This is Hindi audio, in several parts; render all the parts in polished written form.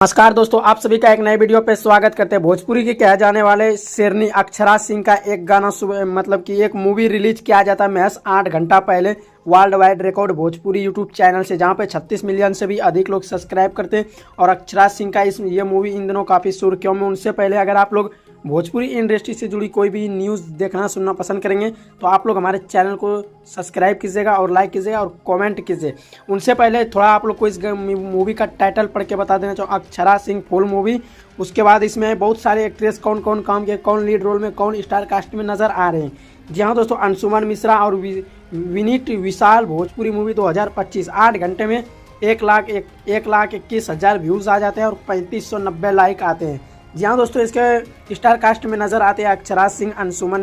नमस्कार दोस्तों, आप सभी का एक नए वीडियो पे स्वागत करते हैं। भोजपुरी के कहे जाने वाले शेरनी अक्षरा सिंह का एक गाना मतलब कि एक मूवी रिलीज किया जाता है महज 8 घंटा पहले world wide record Bhojpuri YouTube channel से, जहां पे 36 मिलियन से भी अधिक लोग सब्सक्राइब करते हैं। और अक्षरा सिंह का ये मूवी इन दिनों काफ़ी सुर्खियों में। उनसे पहले अगर आप लोग भोजपुरी इंडस्ट्री से जुड़ी कोई भी न्यूज़ देखना सुनना पसंद करेंगे तो आप लोग हमारे चैनल को सब्सक्राइब कीजिएगा और लाइक कीजिएगा और कमेंट कीजिए। उनसे पहले थोड़ा आप लोग को इस मूवी का टाइटल पढ़ के बता देना चाहूँ, अक्षरा सिंह फुल मूवी। उसके बाद इसमें बहुत सारे एक्ट्रेस कौन कौन काम किए, कौन लीड रोल में, कौन स्टार कास्ट में नज़र आ रहे हैं। जी हाँ दोस्तों, अंशुमन मिश्रा और विनीत विशाल। भोजपुरी मूवी 2025 8 घंटे में 1,21,000 व्यूज़ आ जाते हैं और 3590 लाइक आते हैं। जी हाँ दोस्तों, इसके स्टार कास्ट में नज़र आते हैं अक्षरा सिंह, अंशुमन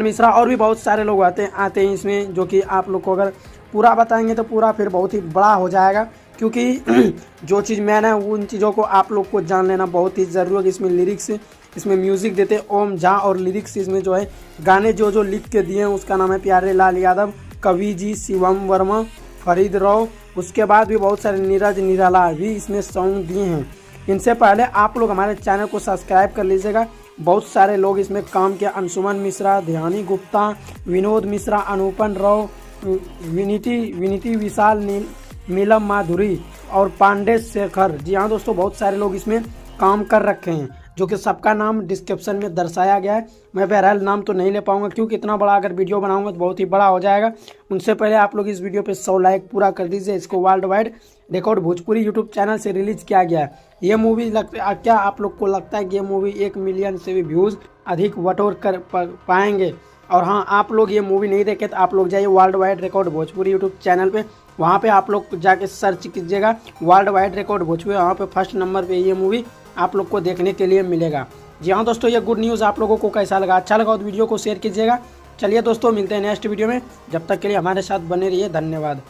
मिश्रा और भी बहुत सारे लोग आते हैं इसमें, जो कि आप लोग को अगर पूरा बताएंगे तो पूरा फिर बहुत ही बड़ा हो जाएगा, क्योंकि जो चीज़ मैंने उन चीज़ों को आप लोग को जान लेना बहुत ही ज़रूरी है। इसमें लिरिक्स, इसमें म्यूज़िक देते ओम झा और लिरिक्स इसमें जो है गाने जो लिख के दिए हैं उसका नाम है प्यारे लाल यादव, कवि जी शिवम वर्मा, फरीद राव। उसके बाद भी बहुत सारे नीरज निराला भी इसमें सॉन्ग दिए हैं। इनसे पहले आप लोग हमारे चैनल को सब्सक्राइब कर लीजिएगा। बहुत सारे लोग इसमें काम किया, अंशुमन मिश्रा, ध्यानी गुप्ता, विनोद मिश्रा, अनुपन राव, विनीति विशाल, नीलम माधुरी और पांडे शेखर। जी हाँ दोस्तों, बहुत सारे लोग इसमें काम कर रखे हैं, जो कि सबका नाम डिस्क्रिप्शन में दर्शाया गया है। मैं बहरहाल नाम तो नहीं ले पाऊंगा, क्योंकि इतना बड़ा अगर वीडियो बनाऊंगा तो बहुत ही बड़ा हो जाएगा। उनसे पहले आप लोग इस वीडियो पे 100 लाइक पूरा कर दीजिए। इसको world wide record Bhojpuri YouTube channel से रिलीज किया गया है। ये मूवी क्या आप लोग को लगता है कि ये मूवी 1 मिलियन से भी व्यूज़ अधिक बटोर कर पाएंगे? और हाँ, आप लोग ये मूवी नहीं देखे तो आप लोग जाइए world wide record Bhojpuri YouTube channel पे, वहाँ पे आप लोग जाके सर्च कीजिएगा वर्ल्ड वाइड रिकॉर्ड भोजपुरी। वहाँ पे फर्स्ट नंबर पे ये मूवी आप लोग को देखने के लिए मिलेगा। जी हाँ दोस्तों, ये गुड न्यूज़ आप लोगों को कैसा लगा? अच्छा लगा तो वीडियो को शेयर कीजिएगा। चलिए दोस्तों, मिलते हैं नेक्स्ट वीडियो में। जब तक के लिए हमारे साथ बने रहिए। धन्यवाद।